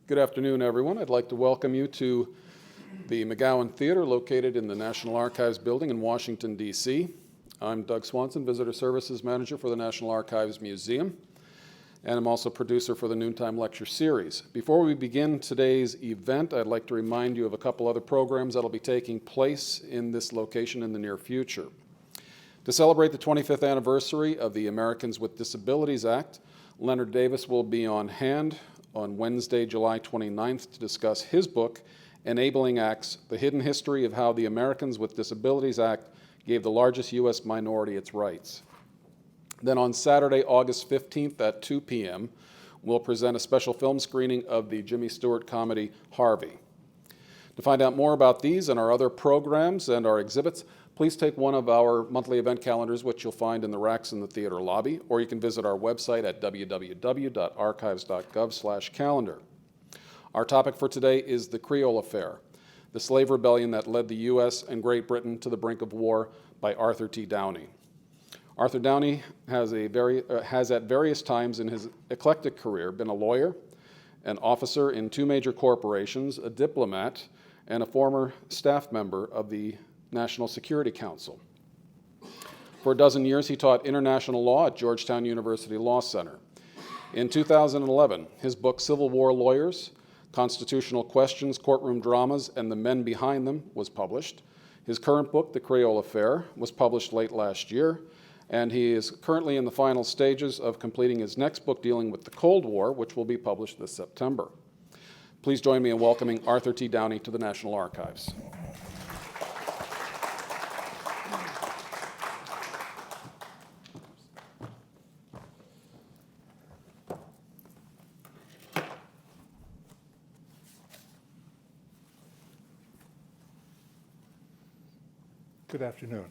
Good afternoon, everyone. I'd like to welcome you to the McGowan Theater located in the National Archives building in Washington, D.C. I'm Doug Swanson, Visitor Services Manager for the National Archives Museum, and I'm also producer for the Noontime Lecture Series. Before we begin today's event, I'd like to remind you of a couple other programs that will be taking place in this location in the near future. To celebrate the 25th anniversary of the Americans with Disabilities Act, Leonard Davis will be on hand on Wednesday, July 29th to discuss his book, Enabling Acts, The Hidden History of How the Americans with Disabilities Act Gave the Largest U.S. Minority Its Rights. Then on Saturday, August 15th at 2 p.m., we'll present a special film screening of the Jimmy Stewart comedy, Harvey. To find out more about these and our other programs and our exhibits, please take one of our monthly event calendars, which you'll find in the racks in the theater lobby, or you can visit our website at www.archives.gov/calendar. Our topic for today is the Creole Affair, the slave rebellion that led the U.S. and Great Britain to the brink of war by Arthur T. Downey. Arthur Downey has at various times in his eclectic career been a lawyer, an officer in two major corporations, a diplomat, and a former staff member of the National Security Council. For a dozen years, he taught international law at Georgetown University Law Center. In 2011, his book, Civil War Lawyers, Constitutional Questions, Courtroom Dramas, and the Men Behind Them was published. His current book, The Creole Affair, was published late last year, and he is currently in the final stages of completing his next book dealing with the Cold War, which will be published this September. Please join me in welcoming Arthur T. Downey to the National Archives. Good afternoon.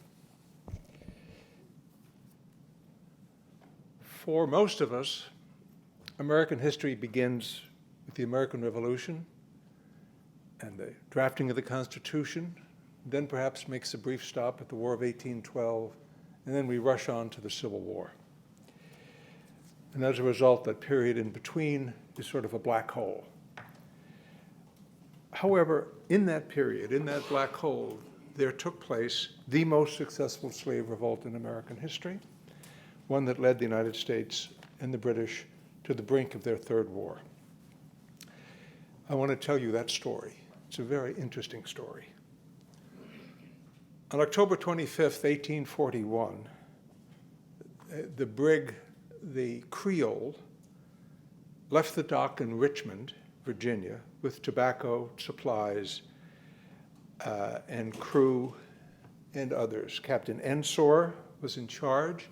For most of us, American history begins with the American Revolution and the drafting of the Constitution, then perhaps makes a brief stop at the War of 1812, and then we rush on to the Civil War. And as a result, that period in between is sort of a black hole. However, in that period, in that black hole, there took place the most successful slave revolt in American history, one that led the United States and the British to the brink of their third war. I want to tell you that story. It's a very interesting story. On October 25th, 1841, the brig, the Creole, left the dock in Richmond, Virginia, with tobacco, supplies, and crew and others. Captain Ensor was in charge.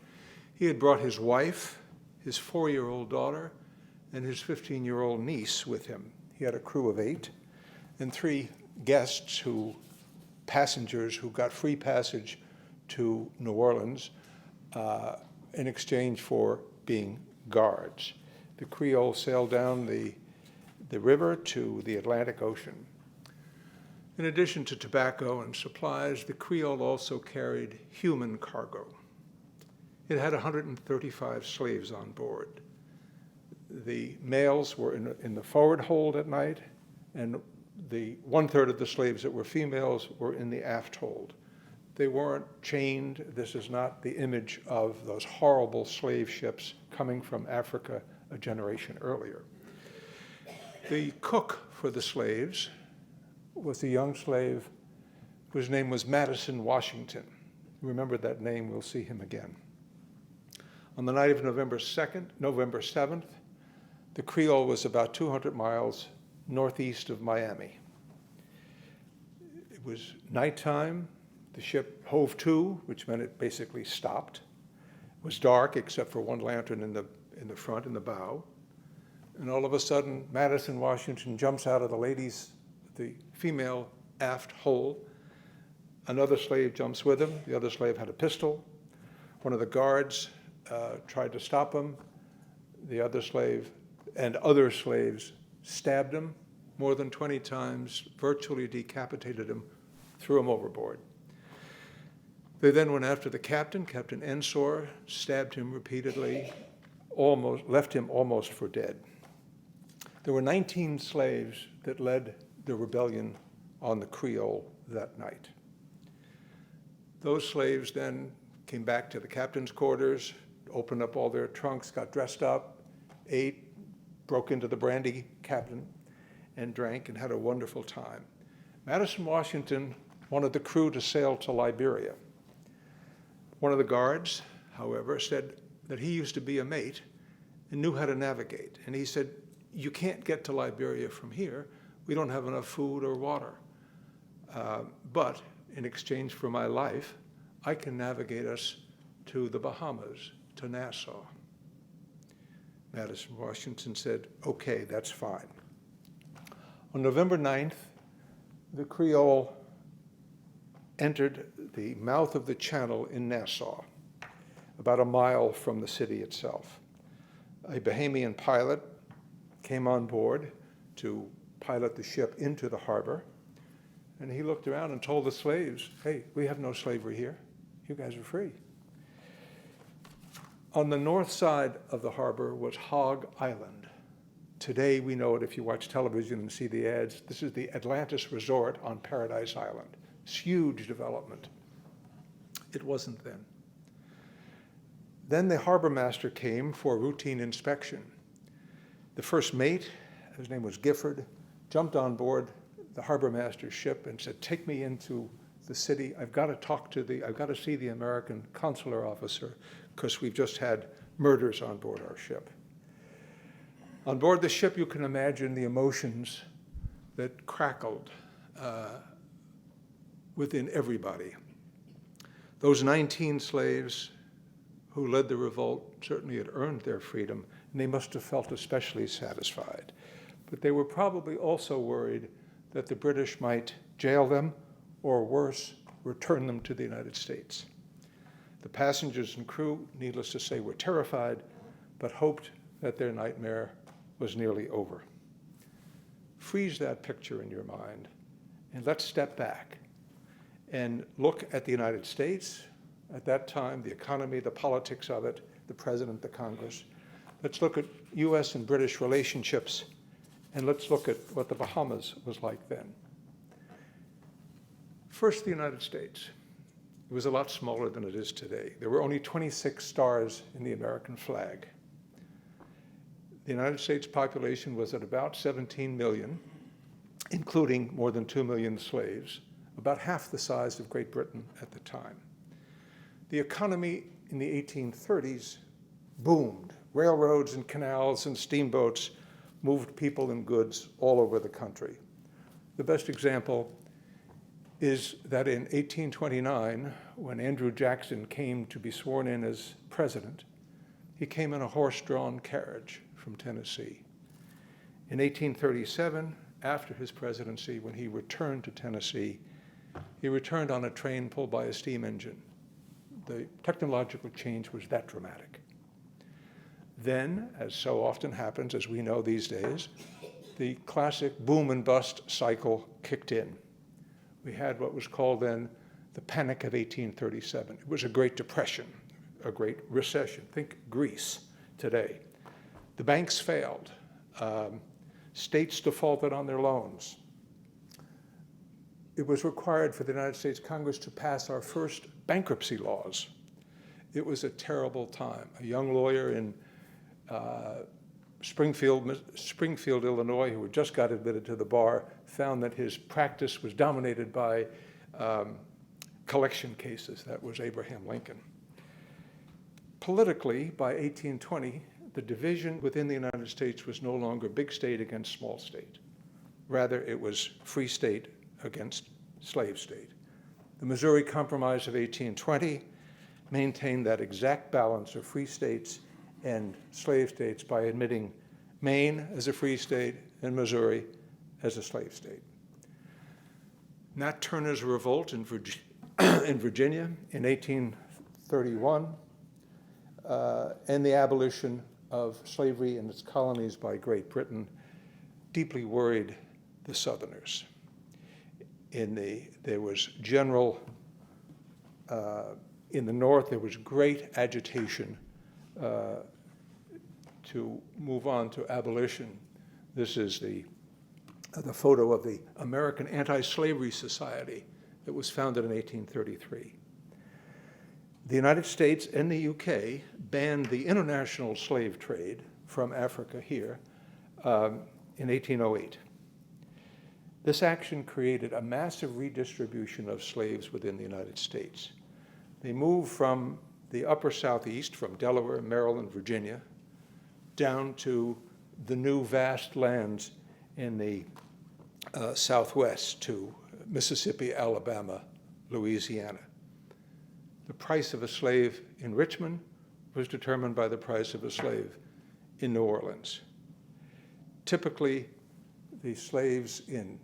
He had brought his wife, his 4-year-old daughter, and his 15-year-old niece with him. He had a crew of 8 and 3 guests passengers who got free passage to New Orleans in exchange for being guards. The Creole sailed down the river to the Atlantic Ocean. In addition to tobacco and supplies, the Creole also carried human cargo. It had 135 slaves on board. The males were in the forward hold at night, and the 1/3 of the slaves that were females were in the aft hold. They weren't chained. This is not the image of those horrible slave ships coming from Africa a generation earlier. The cook for the slaves was a young slave whose name was Madison Washington. Remember that name, we'll see him again. On the night of November 7th, the Creole was about 200 miles northeast of Miami. It was nighttime. The ship hove to, which meant it basically stopped. It was dark except for one lantern in the front, in the bow. And all of a sudden, Madison Washington jumps out of the female aft hole. Another slave jumps with him. The other slave had a pistol. One of the guards tried to stop him. The other slave and other slaves stabbed him more than 20 times, virtually decapitated him, threw him overboard. They then went after the captain, Captain Ensor, stabbed him repeatedly, left him almost for dead. There were 19 slaves that led the rebellion on the Creole that night. Those slaves then came back to the captain's quarters, opened up all their trunks, got dressed up, ate, broke into the brandy cabin, and drank and had a wonderful time. Madison Washington wanted the crew to sail to Liberia. One of the guards, however, said that he used to be a mate and knew how to navigate. And he said, "You can't get to Liberia from here. We don't have enough food or water. But in exchange for my life, I can navigate us to the Bahamas, to Nassau." Madison Washington said, "Okay, that's fine." On November 9th, the Creole entered the mouth of the channel in Nassau, about a mile from the city itself. A Bahamian pilot came on board to pilot the ship into the harbor, and he looked around and told the slaves, "Hey, we have no slavery here. You guys are free." On the north side of the harbor was Hog Island. Today we know it if you watch television and see the ads. This is the Atlantis Resort on Paradise Island. It's huge development. It wasn't then. Then the harbor master came for routine inspection. The first mate, his name was Gifford, jumped on board the harbor master's ship and said, "Take me into the city. I've got to see the American consular officer because we've just had murders on board our ship." On board the ship, you can imagine the emotions that crackled within everybody. Those 19 slaves who led the revolt certainly had earned their freedom, and they must have felt especially satisfied. But they were probably also worried that the British might jail them, or worse, return them to the United States. The passengers and crew, needless to say, were terrified, but hoped that their nightmare was nearly over. Freeze that picture in your mind, and let's step back and look at the United States at that time, the economy, the politics of it, the president, the Congress. Let's look at US and British relationships, and let's look at what the Bahamas was like then. First, the United States. It was a lot smaller than it is today. There were only 26 stars in the American flag. The United States population was at about 17 million, including more than 2 million slaves, about half the size of Great Britain at the time. The economy in the 1830s boomed. Railroads and canals and steamboats moved people and goods all over the country. The best example is that in 1829, when Andrew Jackson came to be sworn in as president, he came in a horse-drawn carriage from Tennessee. In 1837, after his presidency, when he returned to Tennessee, he returned on a train pulled by a steam engine. The technological change was that dramatic. Then, as so often happens, as we know these days, the classic boom and bust cycle kicked in. We had what was called then the Panic of 1837. It was a Great Depression, a great recession. Think Greece today. The banks failed. States defaulted on their loans. It was required for the United States Congress to pass our first bankruptcy laws. It was a terrible time. A young lawyer in Springfield, Illinois, who had just got admitted to the bar, found that his practice was dominated by collection cases. That was Abraham Lincoln. Politically, by 1820, the division within the United States was no longer big state against small state. Rather, it was free state against slave state. The Missouri Compromise of 1820 maintained that exact balance of free states and slave states by admitting Maine as a free state and Missouri as a slave state. Nat Turner's revolt in Virginia in 1831 and the abolition of slavery in its colonies by Great Britain deeply worried the Southerners. In the North, there was great agitation to move on to abolition. This is the photo of the American Anti-Slavery Society that was founded in 1833. The United States and the UK banned the international slave trade from Africa here in 1808. This action created a massive redistribution of slaves within the United States. They moved from the upper southeast, from Delaware, Maryland, Virginia, down to the new vast lands in the southwest to Mississippi, Alabama, Louisiana. The price of a slave in Richmond was determined by the price of a slave in New Orleans. Typically, the slaves in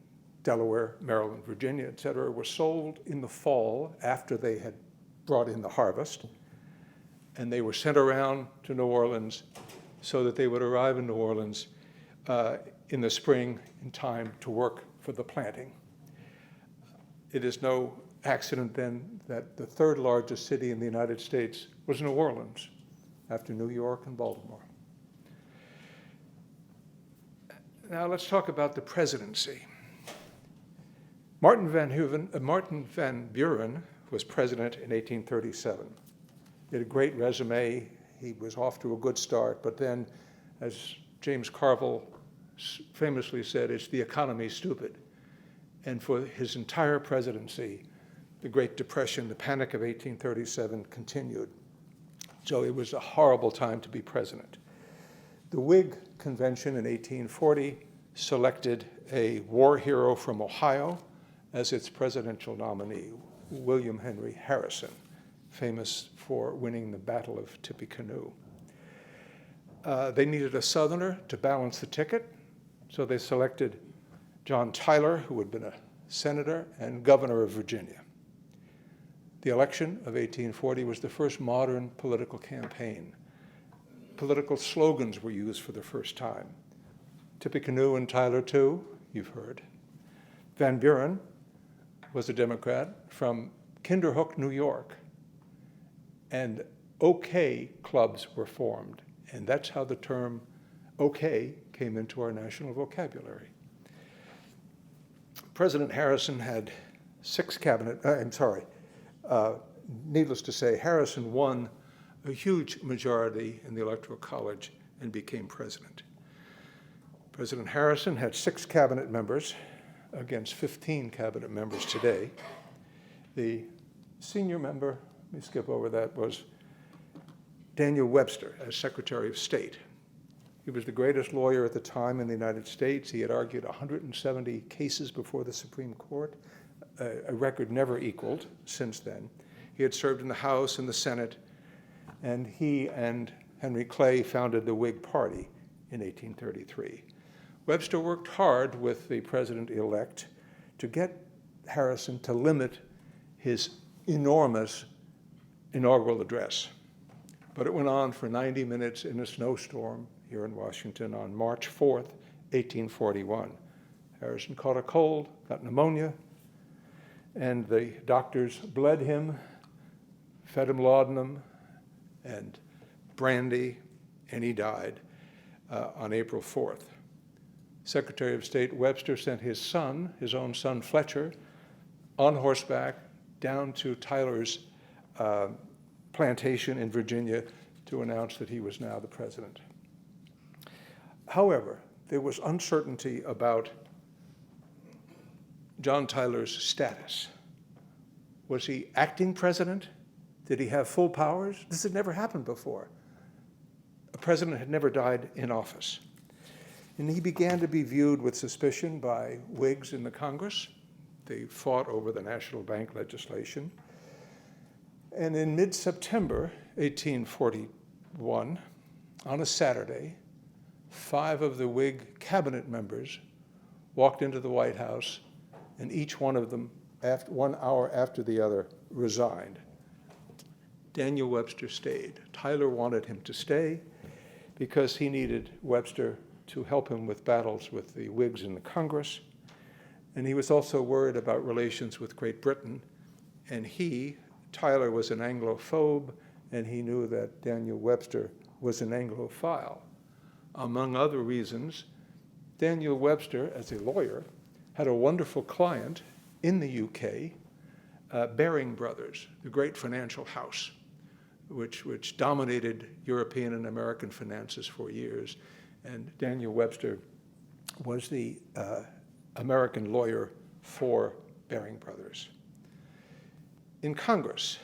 Delaware, Maryland, Virginia, et cetera, were sold in the fall after they had brought in the harvest, and they were sent around to New Orleans so that they would arrive in New Orleans in the spring in time to work for the planting. It is no accident then that the third largest city in the United States was New Orleans, after New York and Baltimore. Now let's talk about the presidency. Martin Van Buren was president in 1837. He had a great resume. He was off to a good start, but then, as James Carville famously said, it's the economy stupid. And for his entire presidency, the Great Depression, the Panic of 1837 continued. So it was a horrible time to be president. The Whig convention in 1840 selected a war hero from Ohio as its presidential nominee, William Henry Harrison, famous for winning the Battle of Tippecanoe. They needed a Southerner to balance the ticket, so they selected John Tyler, who had been a senator and governor of Virginia. The election of 1840 was the first modern political campaign. Political slogans were used for the first time. Tippecanoe and Tyler too, you've heard. Van Buren was a Democrat from Kinderhook, New York, and OK clubs were formed, and that's how the term OK came into our national vocabulary. President Harrison had needless to say, Harrison won a huge majority in the Electoral College and became president. President Harrison had 6 cabinet members against 15 cabinet members today. The senior member, let me skip over that, was Daniel Webster as Secretary of State. He was the greatest lawyer at the time in the United States. He had argued 170 cases before the Supreme Court, a record never equaled since then. He had served in the House and the Senate, and he and Henry Clay founded the Whig Party in 1833. Webster worked hard with the president-elect to get Harrison to limit his enormous inaugural address. But it went on for 90 minutes in a snowstorm here in Washington on March 4th, 1841. Harrison caught a cold, got pneumonia, and the doctors bled him, fed him laudanum and brandy, and he died on April 4th. Secretary of State Webster sent his son, his own son Fletcher, on horseback down to Tyler's plantation in Virginia to announce that he was now the president. However, there was uncertainty about John Tyler's status. Was he acting president? Did he have full powers? This had never happened before. A president had never died in office. And he began to be viewed with suspicion by Whigs in the Congress. They fought over the national bank legislation. And in mid-September 1841, on a Saturday, 5 of the Whig cabinet members walked into the White House, and each one of them, 1 hour after the other, resigned. Daniel Webster stayed. Tyler wanted him to stay because he needed Webster to help him with battles with the Whigs in the Congress. And he was also worried about relations with Great Britain. And Tyler was an Anglophobe, and he knew that Daniel Webster was an Anglophile. Among other reasons, Daniel Webster, as a lawyer, had a wonderful client in the UK, Baring Brothers, the great financial house, which dominated European and American finances for years. And Daniel Webster was the American lawyer for Baring Brothers. In Congress,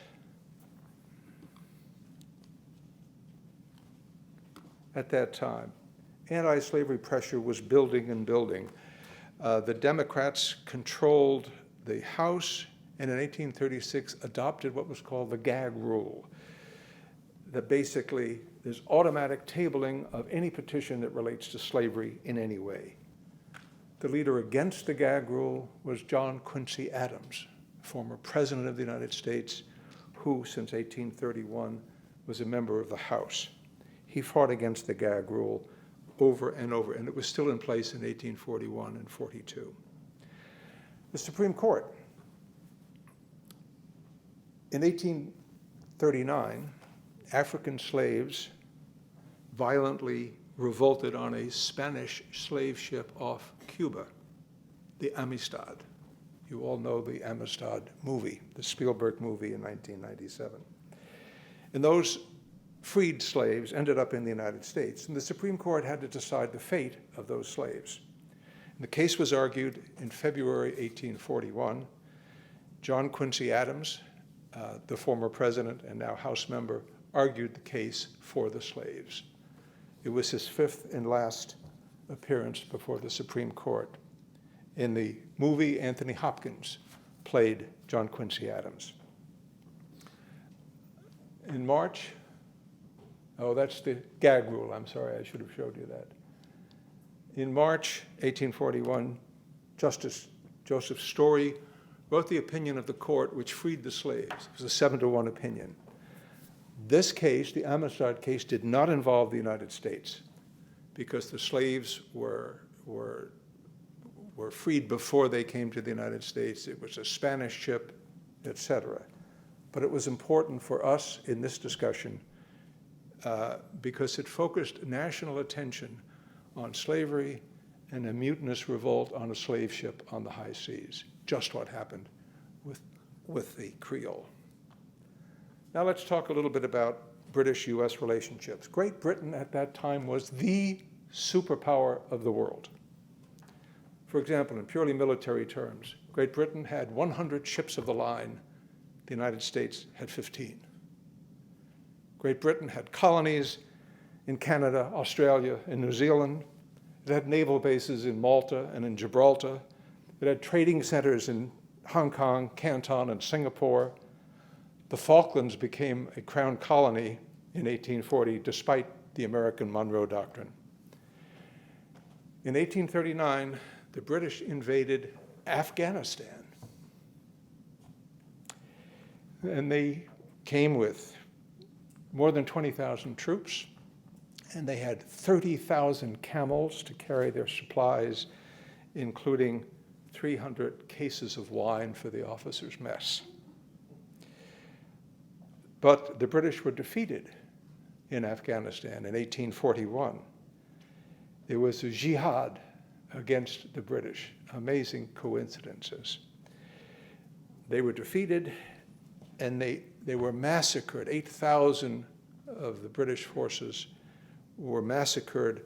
at that time, anti-slavery pressure was building and building. The Democrats controlled the House, and in 1836 adopted what was called the gag rule, that basically there's automatic tabling of any petition that relates to slavery in any way. The leader against the gag rule was John Quincy Adams, former president of the United States, who since 1831 was a member of the House. He fought against the gag rule over and over, and it was still in place in 1841 and 42. The Supreme Court. In 1839, African slaves violently revolted on a Spanish slave ship off Cuba, the Amistad. You all know the Amistad movie, the Spielberg movie in 1997. And those freed slaves ended up in the United States, and the Supreme Court had to decide the fate of those slaves. And the case was argued in February 1841. John Quincy Adams, the former president and now House member, argued the case for the slaves. It was his fifth and last appearance before the Supreme Court. In the movie, Anthony Hopkins played John Quincy Adams. In March, oh, that's the gag rule. I'm sorry, I should have showed you that. In March 1841, Justice Joseph Story wrote the opinion of the court which freed the slaves. It was a 7-1 opinion. This case, the Amistad case, did not involve the United States because the slaves were freed before they came to the United States. It was a Spanish ship, etc. But it was important for us in this discussion because it focused national attention on slavery and a mutinous revolt on a slave ship on the high seas, just what happened with the Creole. Now let's talk a little bit about British-US relationships. Great Britain at that time was the superpower of the world. For example, in purely military terms, Great Britain had 100 ships of the line. The United States had 15. Great Britain had colonies in Canada, Australia, and New Zealand. It had naval bases in Malta and in Gibraltar. It had trading centers in Hong Kong, Canton, and Singapore. The Falklands became a crown colony in 1840, despite the American Monroe Doctrine. In 1839, the British invaded Afghanistan. And they came with more than 20,000 troops, and they had 30,000 camels to carry their supplies, including 300 cases of wine for the officers' mess. But the British were defeated in Afghanistan in 1841. There was a jihad against the British. Amazing coincidences. They were defeated, and they were massacred. 8,000 of the British forces were massacred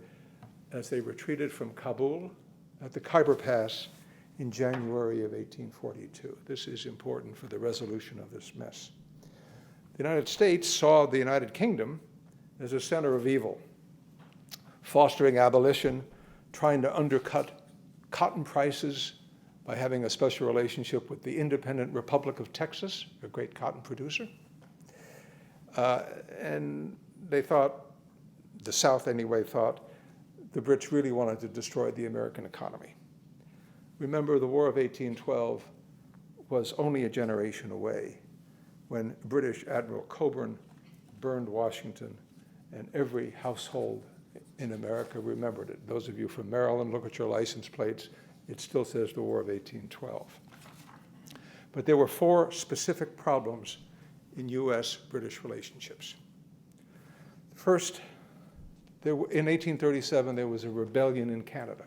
as they retreated from Kabul at the Khyber Pass in January of 1842. This is important for the resolution of this mess. The United States saw the United Kingdom as a center of evil, fostering abolition, trying to undercut cotton prices by having a special relationship with the independent Republic of Texas, a great cotton producer. And they thought, the South anyway thought, the Brits really wanted to destroy the American economy. Remember, the War of 1812 was only a generation away when British Admiral Cockburn burned Washington, and every household in America remembered it. Those of you from Maryland, look at your license plates. It still says the War of 1812. But there were 4 specific problems in US-British relationships. First, in 1837, there was a rebellion in Canada.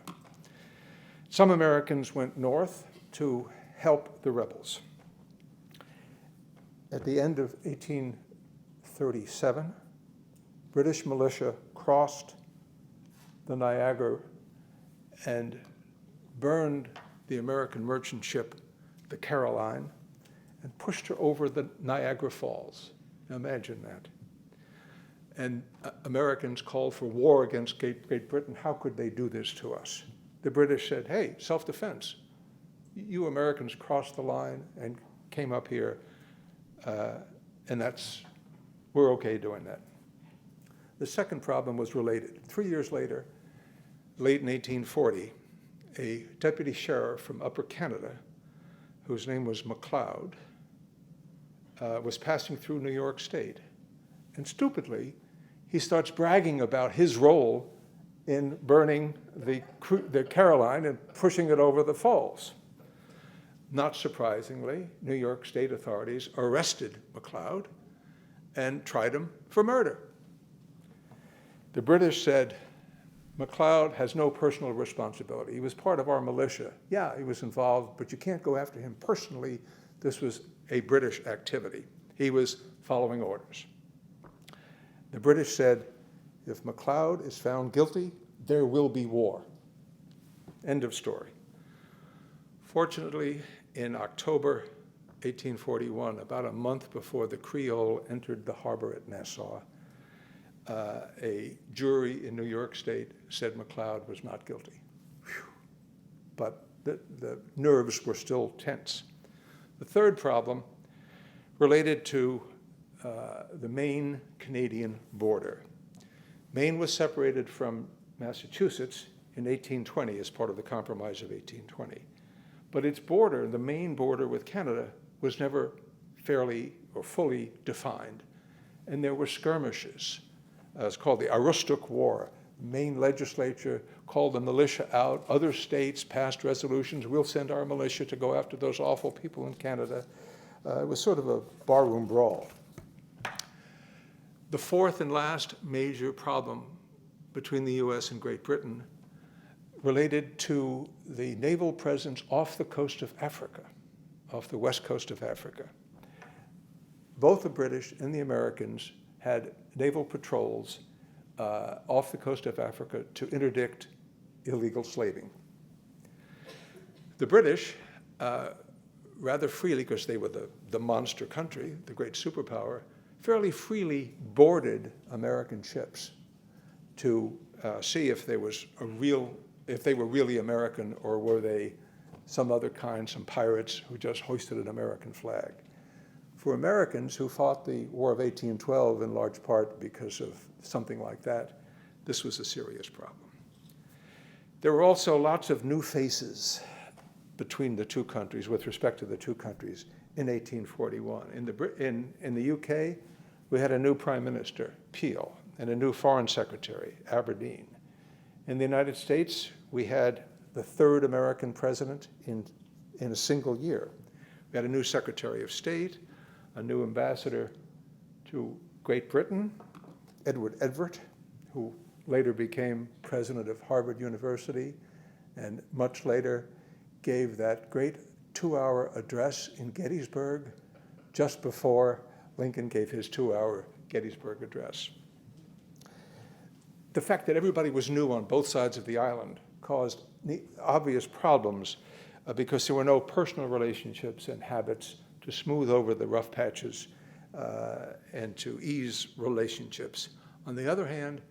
Some Americans went north to help the rebels. At the end of 1837, British militia crossed the Niagara and burned the American merchant ship, the Caroline, and pushed her over the Niagara Falls. Now imagine that. And Americans called for war against Great Britain. How could they do this to us? The British said, hey, self-defense. You Americans crossed the line and came up here, and we're okay doing that. The second problem was related. 3 years later, late in 1840, a deputy sheriff from Upper Canada, whose name was MacLeod, was passing through New York State. And stupidly, he starts bragging about his role in burning the Caroline and pushing it over the falls. Not surprisingly, New York State authorities arrested MacLeod and tried him for murder. The British said, MacLeod has no personal responsibility. He was part of our militia. Yeah, he was involved, but you can't go after him personally. This was a British activity. He was following orders. The British said, if MacLeod is found guilty, there will be war. End of story. Fortunately, in October 1841, about a month before the Creole entered the harbor at Nassau, a jury in New York State said MacLeod was not guilty. Whew. But the nerves were still tense. The third problem related to the Maine-Canadian border. Maine was separated from Massachusetts in 1820 as part of the Compromise of 1820. But its border, the Maine border with Canada, was never fairly or fully defined. And there were skirmishes. It's called the Aroostook War. The Maine legislature called the militia out. Other states passed resolutions, we'll send our militia to go after those awful people in Canada. It was sort of a barroom brawl. The fourth and last major problem between the US and Great Britain related to the naval presence off the coast of Africa, off the west coast of Africa. Both the British and the Americans had naval patrols off the coast of Africa to interdict illegal slaving. The British, rather freely, because they were the monster country, the great superpower, fairly freely boarded American ships to see if they were really American, or were they some other kind, some pirates who just hoisted an American flag. For Americans who fought the War of 1812 in large part because of something like that, this was a serious problem. There were also lots of new faces between the two countries, with respect to the two countries, in 1841. In the UK, we had a new Prime Minister, Peel, and a new Foreign Secretary, Aberdeen. In the United States, we had the third American president in a single year. We had a new Secretary of State, a new ambassador to Great Britain, Edward Everett, who later became president of Harvard University, and much later gave that great 2-hour address in Gettysburg just before Lincoln gave his 2-hour Gettysburg address. The fact that everybody was new on both sides of the island caused obvious problems because there were no personal relationships and habits to smooth over the rough patches and to ease relationships. On the other hand,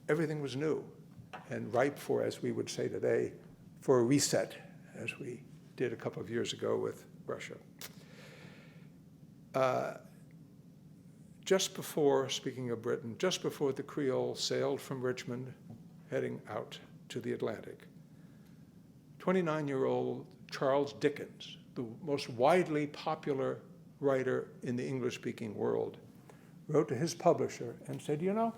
everything was new and ripe for, as we would say today, for a reset, as we did a couple of years ago with Russia. Just before, speaking of Britain, just before the Creole sailed from Richmond, heading out to the Atlantic, 29-year-old Charles Dickens, the most widely popular writer in the English-speaking world, wrote to his publisher and said, you know,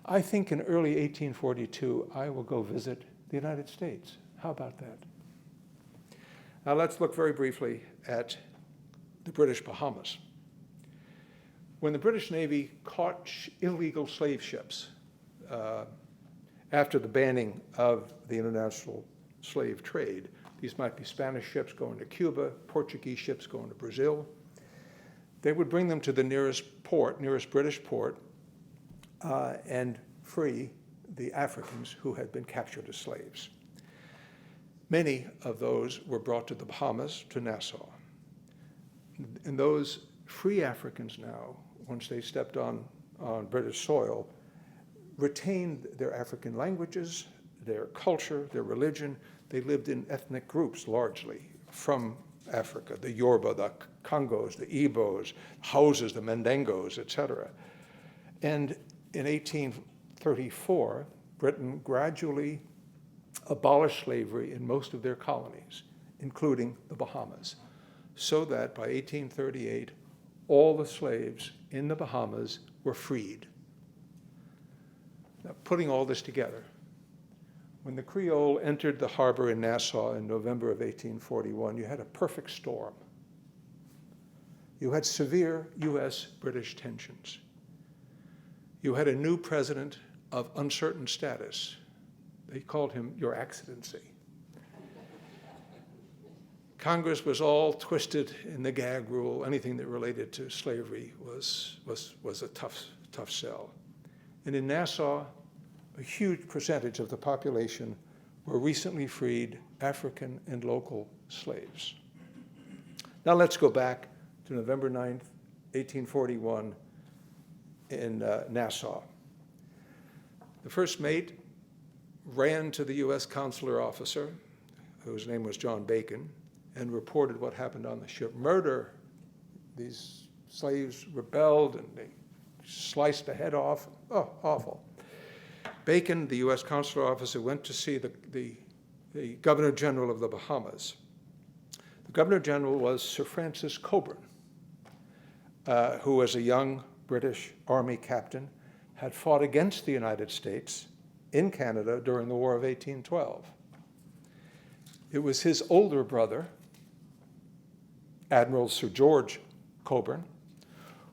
I think in early 1842, I will go visit the United States. How about that? Now let's look very briefly at the British Bahamas. When the British Navy caught illegal slave ships after the banning of the international slave trade, These might be Spanish ships going to Cuba, Portuguese ships going to Brazil. They would bring them to the nearest British port, and free the Africans who had been captured as slaves. Many of those were brought to the Bahamas, to Nassau. And those free Africans now, once they stepped on British soil, retained their African languages, their culture, their religion. They lived in ethnic groups largely from Africa, the Yoruba, the Congos, the Igbos, Hausas, the Mandingos, etc. And in 1834, Britain gradually abolished slavery in most of their colonies, including the Bahamas, so that by 1838, all the slaves in the Bahamas were freed. Now, putting all this together, when the Creole entered the harbor in Nassau in November of 1841, you had a perfect storm. You had severe US-British tensions. You had a new president of uncertain status. They called him Your Excellency. Congress was all twisted in the gag rule. Anything that related to slavery was a tough sell. And in Nassau, a huge percentage of the population were recently freed African and local slaves. Now let's go back to November 9th, 1841 in Nassau. The first mate ran to the US consular officer, whose name was John Bacon, and reported what happened on the ship. Murder. These slaves rebelled and they sliced the head off. Oh, awful. Bacon, the US consular officer, went to see the Governor General of the Bahamas. The Governor General was Sir Francis Cockburn, who was a young British Army captain, had fought against the United States in Canada during the War of 1812. It was his older brother, Admiral Sir George Cockburn,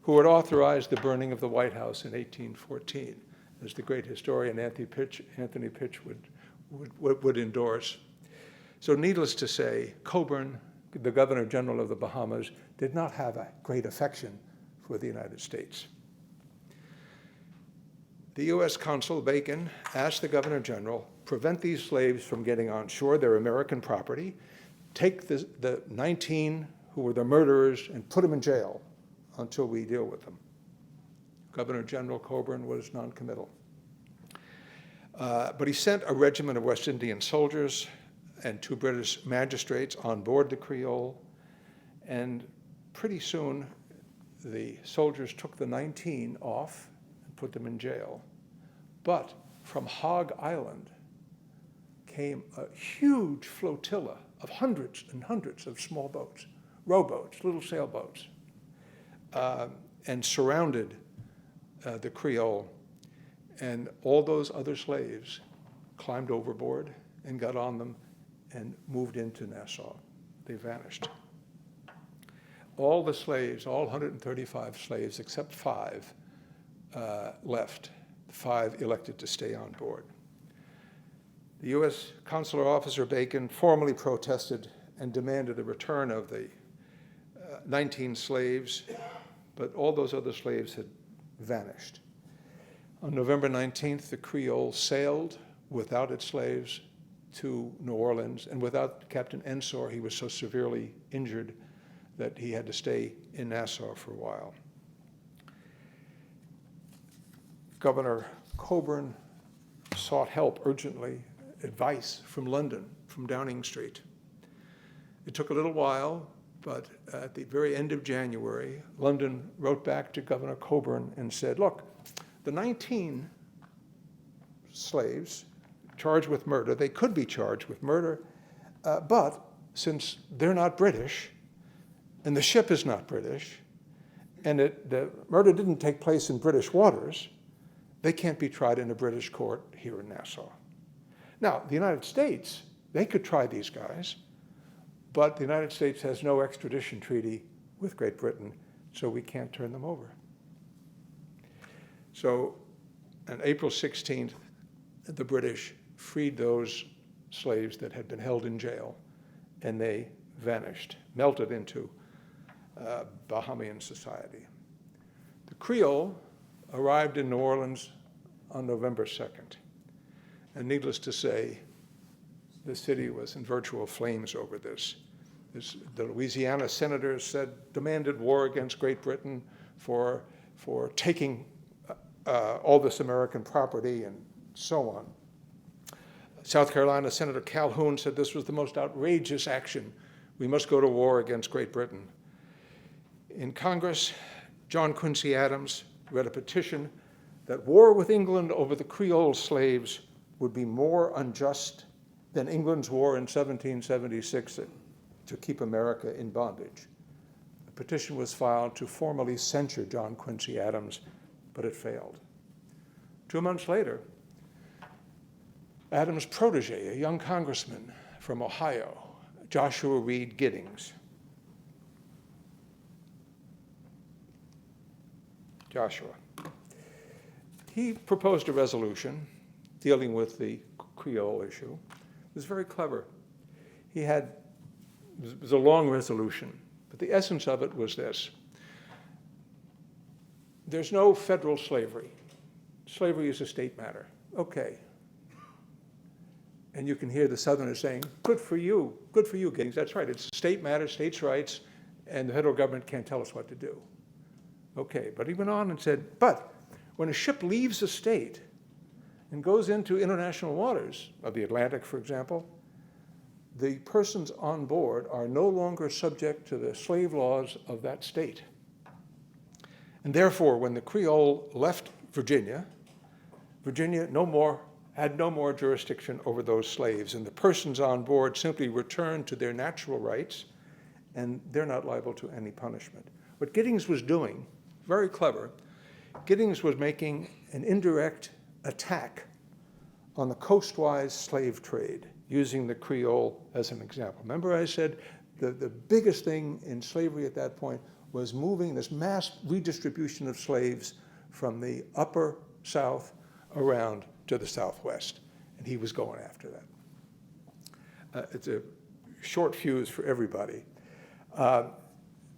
who had authorized the burning of the White House in 1814, as the great historian Anthony Pitch would endorse. So needless to say, Cockburn, the Governor General of the Bahamas, did not have a great affection for the United States. The US Consul Bacon asked the Governor General, prevent these slaves from getting on shore, they're American property, take the 19 who were the murderers and put them in jail until we deal with them. Governor General Cockburn was noncommittal. But he sent a regiment of West Indian soldiers and 2 British magistrates on board the Creole, and pretty soon the soldiers took the 19 off and put them in jail. But from Hog Island came a huge flotilla of hundreds and hundreds of small boats, rowboats, little sailboats, and surrounded the Creole. And all those other slaves climbed overboard and got on them and moved into Nassau. They vanished. All the slaves, all 135 slaves except 5, left. 5 elected to stay on board. The US consular officer Bacon formally protested and demanded the return of the 19 slaves, but all those other slaves had vanished. On November 19th, the Creole sailed without its slaves to New Orleans, and without Captain Ensor. He was so severely injured that he had to stay in Nassau for a while. Governor Cockburn sought help urgently, advice from London, from Downing Street. It took a little while, but at the very end of January, London wrote back to Governor Cockburn and said, look, the 19 slaves charged with murder, they could be charged with murder, but since they're not British, and the ship is not British, and the murder didn't take place in British waters, they can't be tried in a British court here in Nassau. Now, the United States, they could try these guys, but the United States has no extradition treaty with Great Britain, so we can't turn them over. So on April 16th, the British freed those slaves that had been held in jail and they vanished, melted into Bahamian society. The Creole arrived in New Orleans on November 2nd. And needless to say, the city was in virtual flames over this. The Louisiana senators demanded war against Great Britain for taking all this American property and so on. South Carolina Senator Calhoun said this was the most outrageous action. We must go to war against Great Britain. In Congress, John Quincy Adams read a petition that war with England over the Creole slaves would be more unjust than England's war in 1776 to keep America in bondage. A petition was filed to formally censure John Quincy Adams, but it failed. 2 months later, Adams' protege, a young congressman from Ohio, Joshua Reed Giddings, he proposed a resolution dealing with the Creole issue. It was very clever. It was a long resolution, but the essence of it was this. There's no federal slavery. Slavery is a state matter. Okay. And you can hear the Southerners saying, good for you, Giddings. That's right, it's a state matter, states' rights, and the federal government can't tell us what to do. Okay, but he went on and said, but when a ship leaves a state and goes into international waters of the Atlantic, for example, the persons on board are no longer subject to the slave laws of that state. And therefore, when the Creole left Virginia had no more jurisdiction over those slaves, and the persons on board simply returned to their natural rights, and they're not liable to any punishment. What Giddings was doing, very clever, Giddings was making an indirect attack on the coastwise slave trade, using the Creole as an example. Remember I said the biggest thing in slavery at that point was moving this mass redistribution of slaves from the upper South around to the Southwest, and he was going after that. It's a short fuse for everybody. The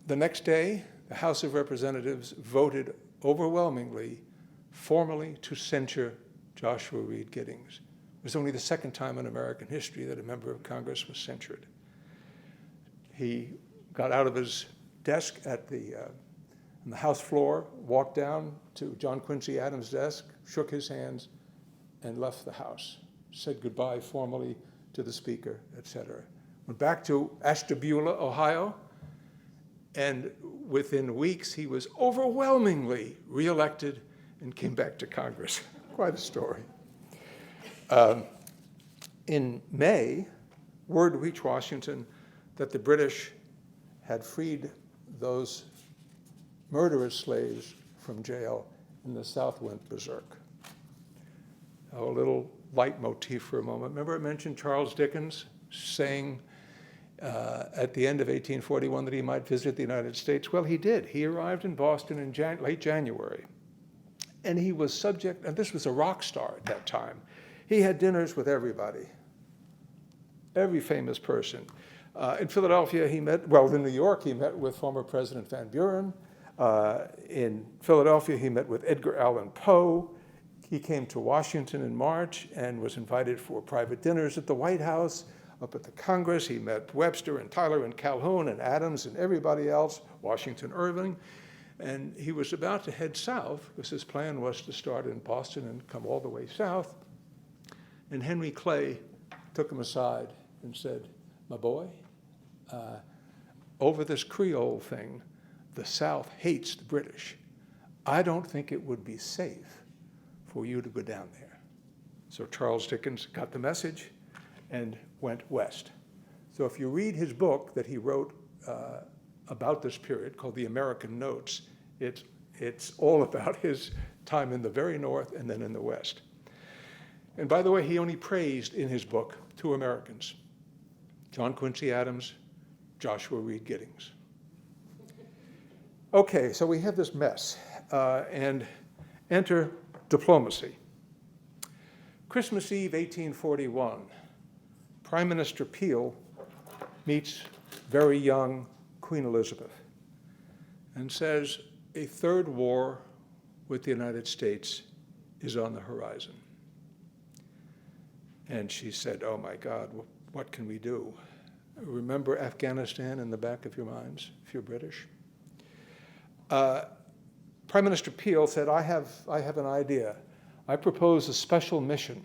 next day, the House of Representatives voted overwhelmingly, formally, to censure Joshua Reed Giddings. It was only the second time in American history that a member of Congress was censured. He got out of his desk on the House floor, walked down to John Quincy Adams' desk, shook his hands, and left the House, said goodbye formally to the Speaker, etc. Went back to Ashtabula, Ohio, and within weeks he was overwhelmingly reelected and came back to Congress. Quite a story. In May, word reached Washington that the British had freed those murderous slaves from jail, and the South went berserk. A little leitmotif for a moment. Remember I mentioned Charles Dickens saying at the end of 1841 that he might visit the United States? Well, he did. He arrived in Boston in late January. And he was subject, and this was a rock star at that time. He had dinners with everybody, every famous person. In Philadelphia, in New York, he met with former President Van Buren. In Philadelphia, he met with Edgar Allan Poe. He came to Washington in March and was invited for private dinners at the White House. Up at the Congress, he met Webster and Tyler and Calhoun and Adams and everybody else, Washington Irving. And he was about to head south because his plan was to start in Boston and come all the way south. And Henry Clay took him aside and said, my boy, over this Creole thing, the South hates the British. I don't think it would be safe for you to go down there. So Charles Dickens got the message and went west. So if you read his book that he wrote about this period called The American Notes, it's all about his time in the very north and then in the west. And by the way, he only praised in his book 2 Americans, John Quincy Adams, Joshua Reed Giddings. Okay, so we have this mess, and enter diplomacy. Christmas Eve, 1841, Prime Minister Peel meets very young Queen Elizabeth and says, a third war with the United States is on the horizon. And she said, oh my God, what can we do? Remember Afghanistan in the back of your minds, if you're British? Prime Minister Peel said, I have an idea. I propose a special mission.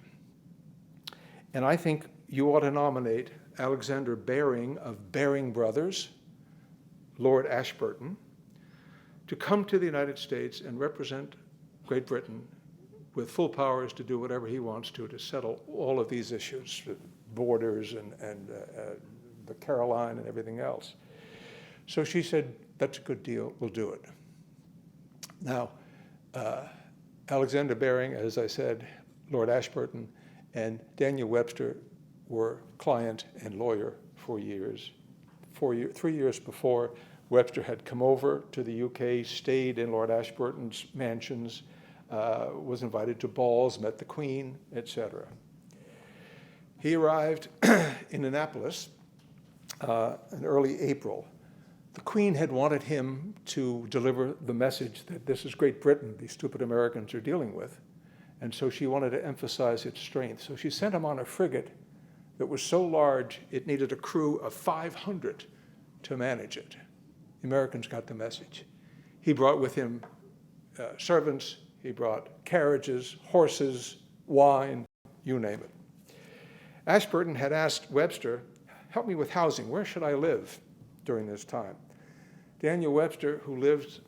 And I think you ought to nominate Alexander Baring of Baring Brothers, Lord Ashburton, to come to the United States and represent Great Britain with full powers to do whatever he wants to settle all of these issues, borders and the Caroline and everything else. So she said, that's a good deal, we'll do it. Now, Alexander Baring, as I said, Lord Ashburton, and Daniel Webster were client and lawyer for years. 3 years before, Webster had come over to the UK, stayed in Lord Ashburton's mansions, was invited to balls, met the Queen, etc. He arrived in Annapolis in early April. The Queen had wanted him to deliver the message that this is Great Britain these stupid Americans are dealing with, and so she wanted to emphasize its strength. So she sent him on a frigate that was so large it needed a crew of 500 to manage it. The Americans got the message. He brought with him servants, he brought carriages, horses, wine, you name it. Ashburton had asked Webster, help me with housing, where should I live during this time? Daniel Webster, who lived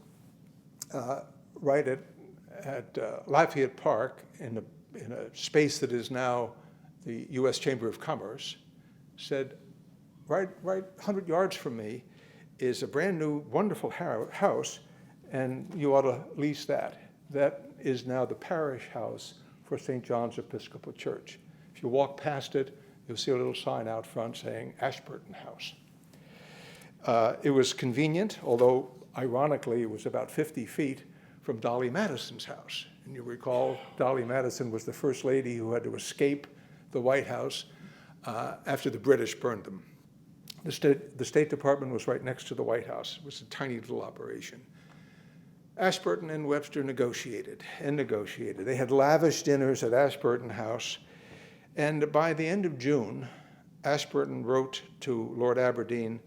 right at Lafayette Park in a space that is now the U.S. Chamber of Commerce, said, right 100 yards from me is a brand new, wonderful house, and you ought to lease that. That is now the parish house for St. John's Episcopal Church. If you walk past it, you'll see a little sign out front saying Ashburton House. It was convenient, although ironically it was about 50 feet from Dolly Madison's house. And you recall Dolly Madison was the first lady who had to escape the White House after the British burned them. The State Department was right next to the White House. It was a tiny little operation. Ashburton and Webster negotiated and negotiated. They had lavish dinners at Ashburton House. And by the end of June, Ashburton wrote to Lord Aberdeen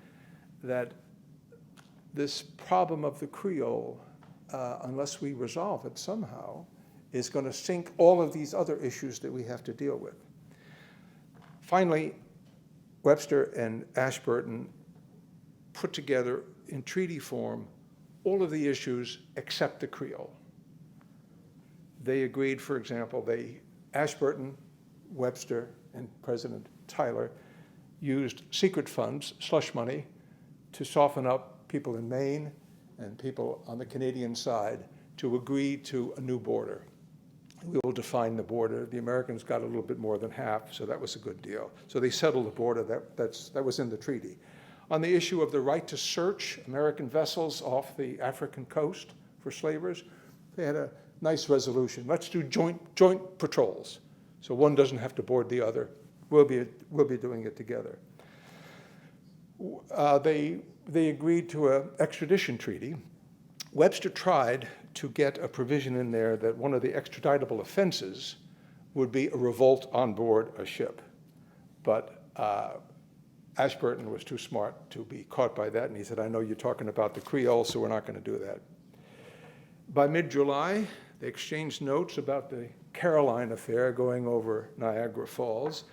that this problem of the Creole, unless we resolve it somehow, is going to sink all of these other issues that we have to deal with. Finally, Webster and Ashburton put together in treaty form all of the issues except the Creole. They agreed, for example, Ashburton, Webster, and President Tyler used secret funds, slush money, to soften up people in Maine and people on the Canadian side to agree to a new border. We will define the border. The Americans got a little bit more than half, so that was a good deal. So they settled the border. That was in the treaty. On the issue of the right to search American vessels off the African coast for slavers, they had a nice resolution. Let's do joint patrols, so one doesn't have to board the other. We'll be doing it together. They agreed to an extradition treaty. Webster tried to get a provision in there that one of the extraditable offenses would be a revolt on board a ship. But Ashburton was too smart to be caught by that, and he said, I know you're talking about the Creole, so we're not going to do that. By mid-July, they exchanged notes about the Caroline Affair going over Niagara Falls,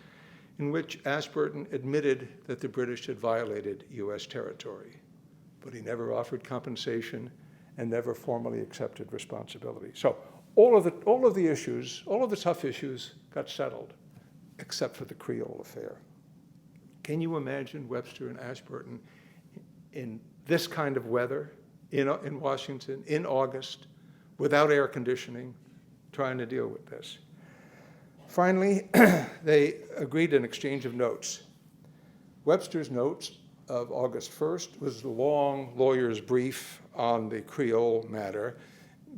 in which Ashburton admitted that the British had violated U.S. territory, but he never offered compensation and never formally accepted responsibility. So all of the issues, all of the tough issues got settled, except for the Creole Affair. Can you imagine Webster and Ashburton in this kind of weather in Washington in August, without air conditioning, trying to deal with this? Finally, they agreed an exchange of notes. Webster's notes of August 1st was a long lawyer's brief on the Creole matter,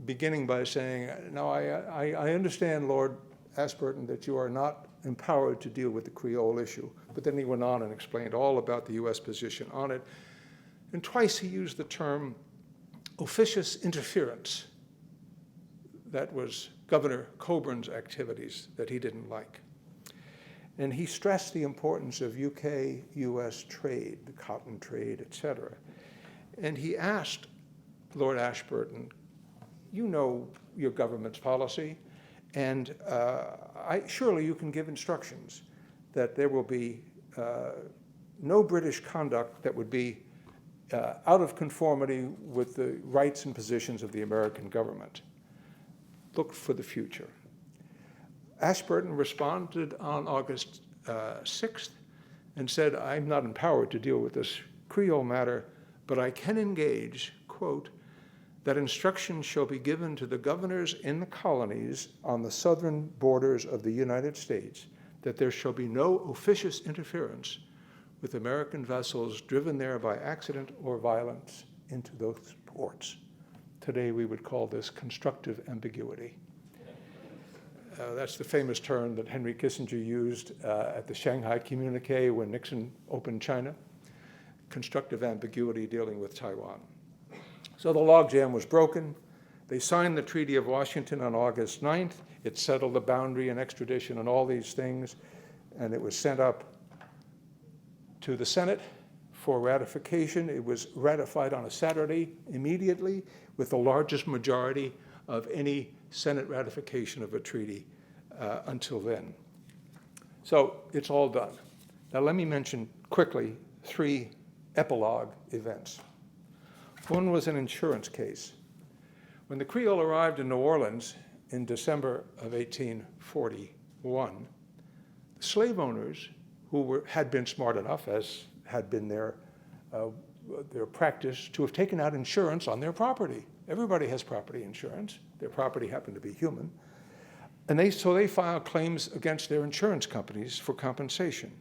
beginning by saying, now I understand, Lord Ashburton, that you are not empowered to deal with the Creole issue. But then he went on and explained all about the US position on it. And twice he used the term officious interference. That was Governor Coburn's activities that he didn't like. And he stressed the importance of UK-US trade, the cotton trade, et cetera. And he asked Lord Ashburton, you know your government's policy, and surely you can give instructions that there will be no British conduct that would be out of conformity with the rights and positions of the American government. Look for the future. Ashburton responded on August 6th and said, I'm not empowered to deal with this Creole matter, but I can engage, quote, that instructions shall be given to the governors in the colonies on the southern borders of the United States that there shall be no officious interference with American vessels driven there by accident or violence into those ports. Today we would call this constructive ambiguity. That's the famous term that Henry Kissinger used at the Shanghai Communique when Nixon opened China. Constructive ambiguity dealing with Taiwan. So the logjam was broken. They signed the Treaty of Washington on August 9th. It settled the boundary and extradition and all these things, and it was sent up to the Senate for ratification. It was ratified on a Saturday immediately with the largest majority of any Senate ratification of a treaty until then. So it's all done. Now let me mention quickly 3 epilogue events. One was an insurance case. When the Creole arrived in New Orleans in December of 1841, the slave owners who had been smart enough, as had been their practice, to have taken out insurance on their property. Everybody has property insurance. Their property happened to be human. And so they filed claims against their insurance companies for compensation.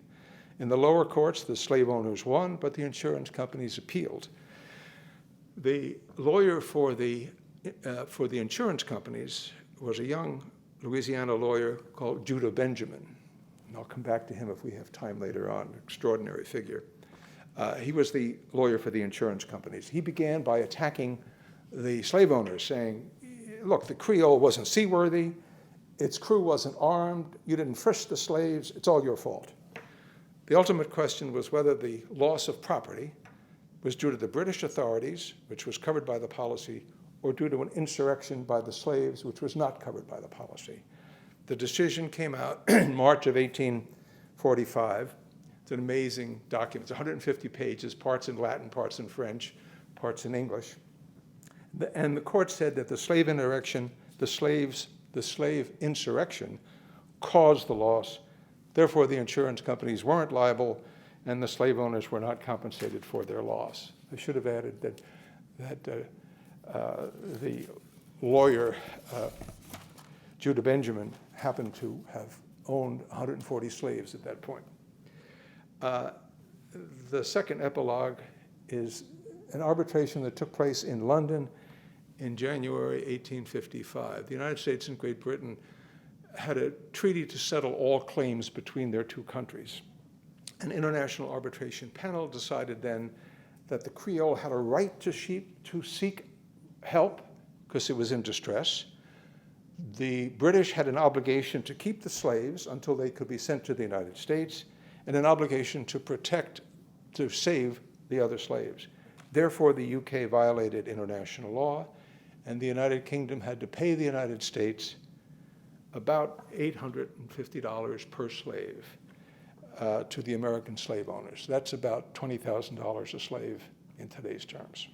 In the lower courts, the slave owners won, but the insurance companies appealed. The lawyer for the insurance companies was a young Louisiana lawyer called Judah Benjamin. And I'll come back to him if we have time later on, extraordinary figure. He was the lawyer for the insurance companies. He began by attacking the slave owners, saying, look, the Creole wasn't seaworthy, its crew wasn't armed, you didn't frisk the slaves, it's all your fault. The ultimate question was whether the loss of property was due to the British authorities, which was covered by the policy, or due to an insurrection by the slaves, which was not covered by the policy. The decision came out in March of 1845. It's an amazing document. It's 150 pages, parts in Latin, parts in French, parts in English. And the court said that the slave insurrection caused the loss. Therefore, the insurance companies weren't liable, and the slave owners were not compensated for their loss. I should have added that the lawyer, Judah Benjamin, happened to have owned 140 slaves at that point. The second epilogue is an arbitration that took place in London in January 1855. The United States and Great Britain had a treaty to settle all claims between their two countries. An international arbitration panel decided then that the Creole had a right to seek help because it was in distress. The British had an obligation to keep the slaves until they could be sent to the United States, and an obligation to save the other slaves. Therefore, the UK violated international law, and the United Kingdom had to pay the United States about $850 per slave to the American slave owners. That's about $20,000 a slave in today's terms.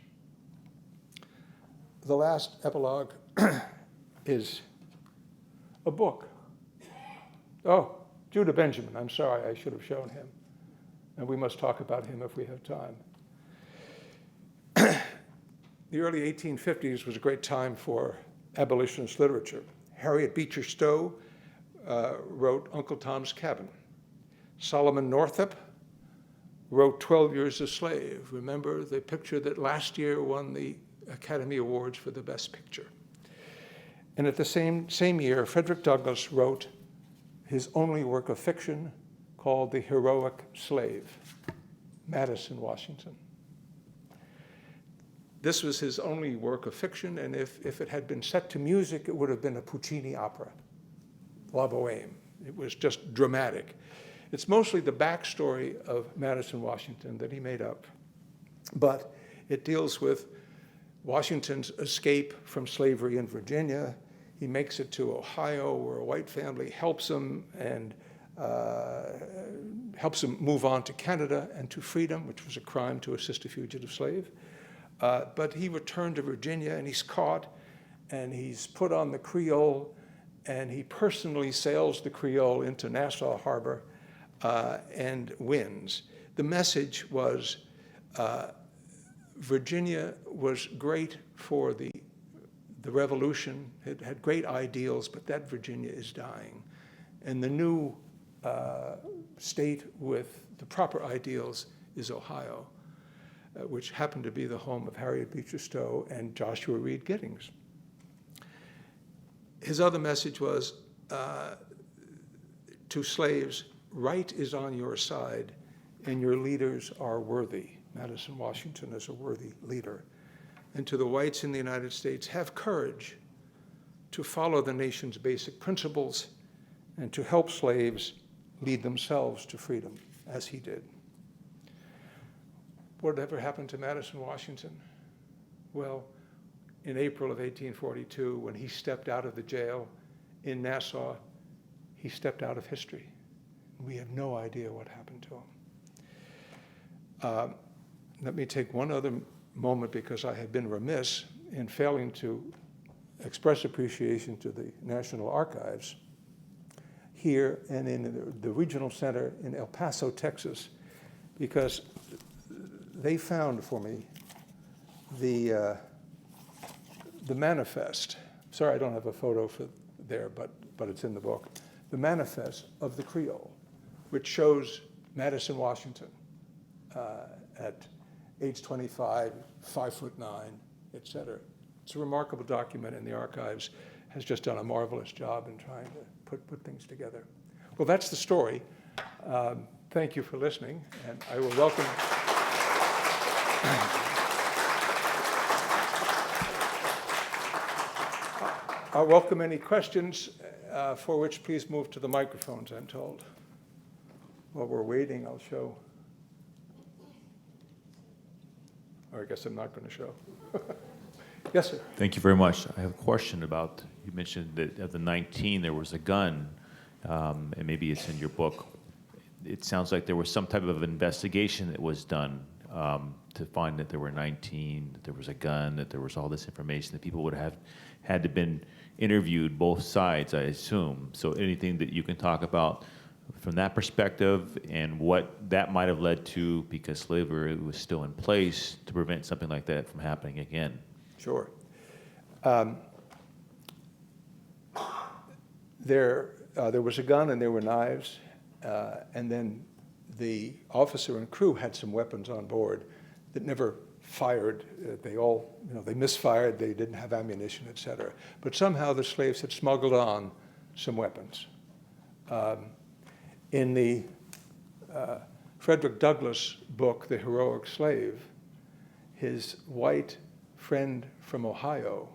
The last epilogue is a book. Oh, Judah Benjamin, I'm sorry, I should have shown him. And we must talk about him if we have time. The early 1850s was a great time for abolitionist literature. Harriet Beecher Stowe wrote Uncle Tom's Cabin. Solomon Northup wrote 12 Years a Slave. Remember the picture that last year won the Academy Awards for the Best Picture. And at the same year, Frederick Douglass wrote his only work of fiction called The Heroic Slave, Madison, Washington. This was his only work of fiction, and if it had been set to music, it would have been a Puccini opera, La Bohème. It was just dramatic. It's mostly the backstory of Madison, Washington that he made up, but it deals with Washington's escape from slavery in Virginia. He makes it to Ohio, where a white family helps him and helps him move on to Canada and to freedom, which was a crime to assist a fugitive slave. But he returned to Virginia, and he's caught, and he's put on the Creole, and he personally sails the Creole into Nassau Harbor and wins. The message was Virginia was great for the revolution. It had great ideals, but that Virginia is dying. And the new state with the proper ideals is Ohio, which happened to be the home of Harriet Beecher Stowe and Joshua Reed Giddings. His other message was to slaves, right is on your side and your leaders are worthy. Madison Washington is a worthy leader. And to the whites in the United States, have courage to follow the nation's basic principles and to help slaves lead themselves to freedom, as he did. Whatever happened to Madison Washington? Well, in April of 1842, when he stepped out of the jail in Nassau, he stepped out of history. We have no idea what happened to him. Let me take one other moment, because I have been remiss in failing to express appreciation to the National Archives here and in the regional center in El Paso, Texas, because they found for me the manifest. Sorry, I don't have a photo for there, but it's in the book. The manifest of the Creole, which shows Madison Washington at age 25, 5'9", et cetera. It's a remarkable document, and the archives has just done a marvelous job in trying to put things together. Well, that's the story. Thank you for listening, and I will welcome. I'll welcome any questions, for which please move to the microphones, I'm told. While we're waiting, I'll show. Or I guess I'm not going to show. Yes, sir. Thank you very much. I have a question about, you mentioned that of the 19, there was a gun, and maybe it's in your book. It sounds like there was some type of investigation that was done to find that there were 19, that there was a gun, that there was all this information, that people would have had to been interviewed, both sides, I assume. So anything that you can talk about from that perspective and what that might have led to, because slavery was still in place, to prevent something like that from happening again. Sure. There was a gun and there were knives, and then the officer and crew had some weapons on board that never fired. They misfired, they didn't have ammunition, et cetera. But somehow the slaves had smuggled on some weapons. In the Frederick Douglass book, The Heroic Slave, his white friend from Ohio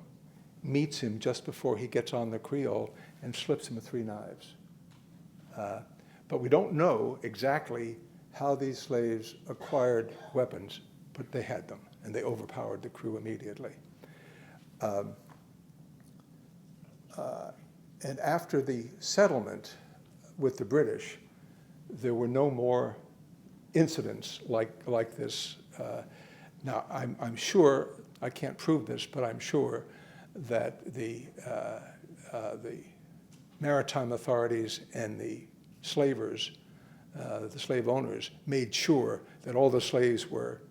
meets him just before he gets on the Creole and slips him 3 knives. But we don't know exactly how these slaves acquired weapons, but they had them, and they overpowered the crew immediately. And after the settlement with the British, there were no more incidents like this. Now, I'm sure, I can't prove this, but I'm sure that the maritime authorities and the slavers, the slave owners, made sure that all the slaves were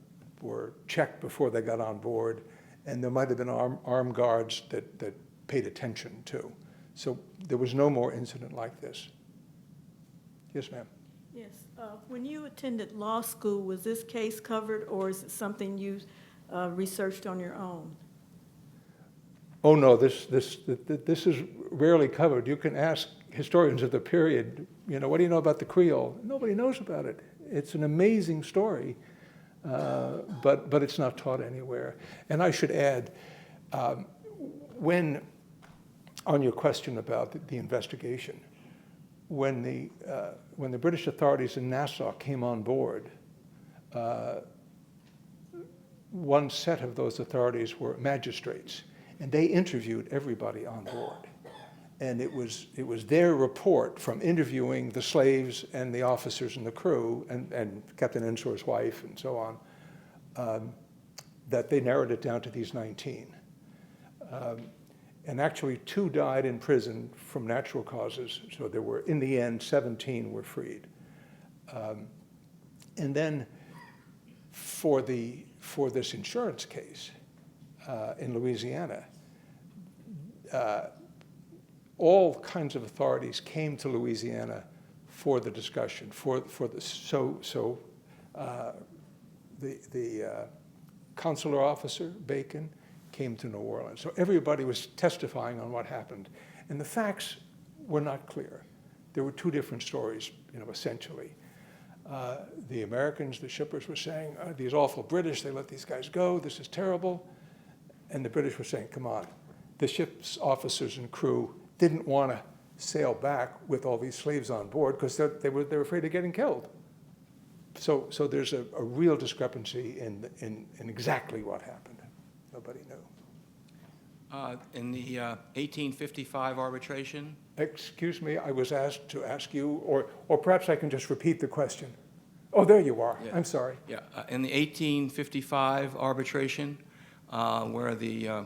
checked before they got on board, and there might have been armed guards that paid attention too. So there was no more incident like this. Yes, ma'am. Yes. When you attended law school, was this case covered, or is it something you researched on your own? Oh no, this is rarely covered. You can ask historians of the period, what do you know about the Creole? Nobody knows about it. It's an amazing story, but it's not taught anywhere. And I should add, on your question about the investigation, when the British authorities in Nassau came on board, one set of those authorities were magistrates, and they interviewed everybody on board. And it was their report from interviewing the slaves and the officers and the crew and Captain Ensor's wife and so on, that they narrowed it down to these 19. And actually 2 died in prison from natural causes, so there were, in the end, 17 were freed. And then for this insurance case in Louisiana, all kinds of authorities came to Louisiana for the discussion. The consular officer, Bacon, came to New Orleans. So everybody was testifying on what happened. And the facts were not clear. There were 2 different stories, essentially. The Americans, the shippers, were saying, these awful British, they let these guys go, this is terrible. And the British were saying, come on. The ship's officers and crew didn't want to sail back with all these slaves on board because they were afraid of getting killed. So there's a real discrepancy in exactly what happened. Nobody knew. In the 1855 arbitration? Excuse me, I was asked to ask you, or perhaps I can just repeat the question. Oh, there you are. Yeah. I'm sorry. Yeah, in the 1855 arbitration, where the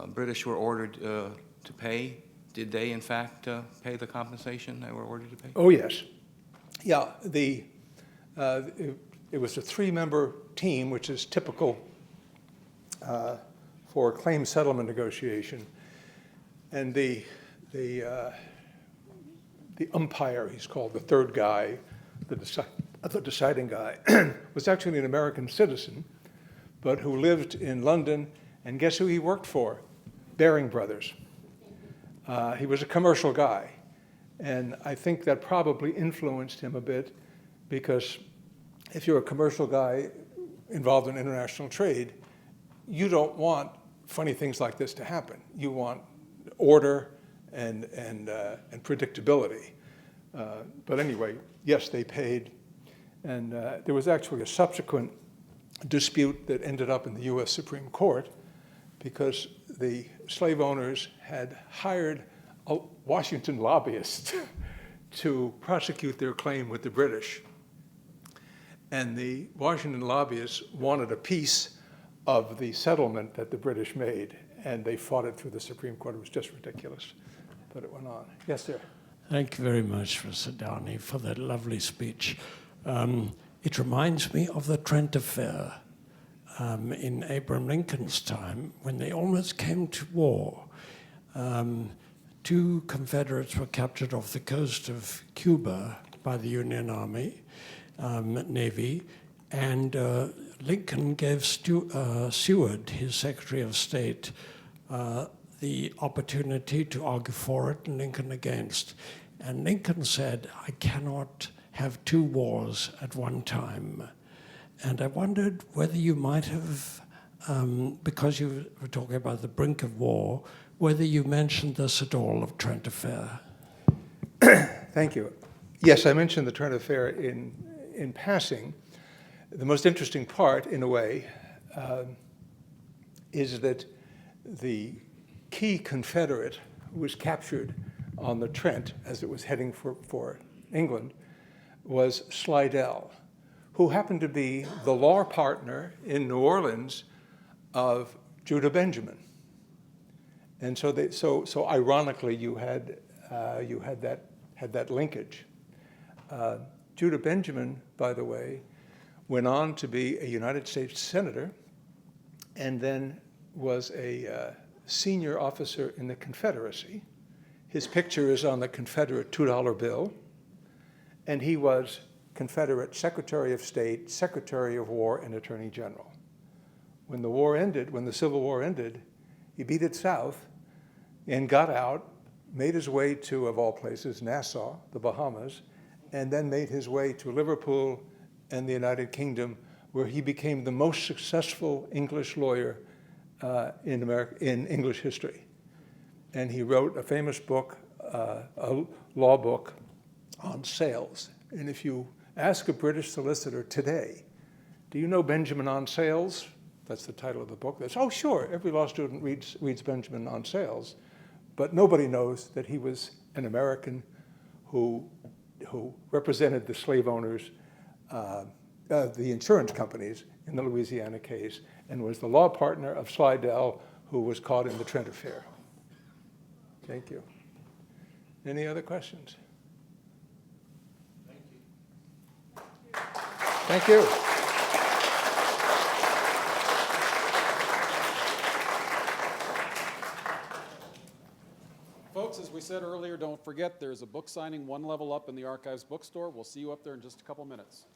British were ordered to pay, did they in fact pay the compensation they were ordered to pay? Oh, yes. Yeah, it was a 3-member team, which is typical for a claim settlement negotiation. And the umpire, he's called, the third guy, the deciding guy, was actually an American citizen, but who lived in London, and guess who he worked for? Baring Brothers. He was a commercial guy, and I think that probably influenced him a bit, because if you're a commercial guy involved in international trade, you don't want funny things like this to happen. You want order and predictability. But anyway, yes, they paid. And there was actually a subsequent dispute that ended up in the US Supreme Court because the slave owners had hired a Washington lobbyist to prosecute their claim with the British. And the Washington lobbyists wanted a piece of the settlement that the British made, and they fought it through the Supreme Court. It was just ridiculous, but it went on. Yes, sir. Thank you very much, Mr. Downey, for that lovely speech. It reminds me of the Trent Affair in Abraham Lincoln's time, when they almost came to war. 2 Confederates were captured off the coast of Cuba by the Union Army, Navy, and Lincoln gave Seward, his Secretary of State, the opportunity to argue for it and Lincoln against. And Lincoln said, I cannot have 2 wars at one time. And I wondered whether you might have, because you were talking about the brink of war, whether you mentioned this at all of Trent Affair. Thank you. Yes, I mentioned the Trent Affair in passing. The most interesting part, in a way, is that the key Confederate who was captured on the Trent as it was heading for England was Slidell, who happened to be the law partner in New Orleans of Judah Benjamin. And so ironically, you had that linkage. Judah Benjamin, by the way, went on to be a United States Senator and then was a senior officer in the Confederacy. His picture is on the Confederate $2 bill, and he was Confederate Secretary of State, Secretary of War, and Attorney General. When the war ended, when the Civil War ended, He beat it south and got out, made his way to, of all places, Nassau, the Bahamas, and then made his way to Liverpool and the United Kingdom, where he became the most successful English lawyer in English history. And he wrote a famous book, a law book on sales. And if you ask a British solicitor today, do you know Benjamin on Sales? That's the title of the book. That's, oh, sure, every law student reads Benjamin on Sales. But nobody knows that he was an American who represented the slave owners, the insurance companies in the Louisiana case, and was the law partner of Slidell, who was caught in the Trent Affair. Thank you. Any other questions? Thank you. Folks, as we said earlier, don't forget there's a book signing one level up in the Archives bookstore. We'll see you up there in just a couple minutes.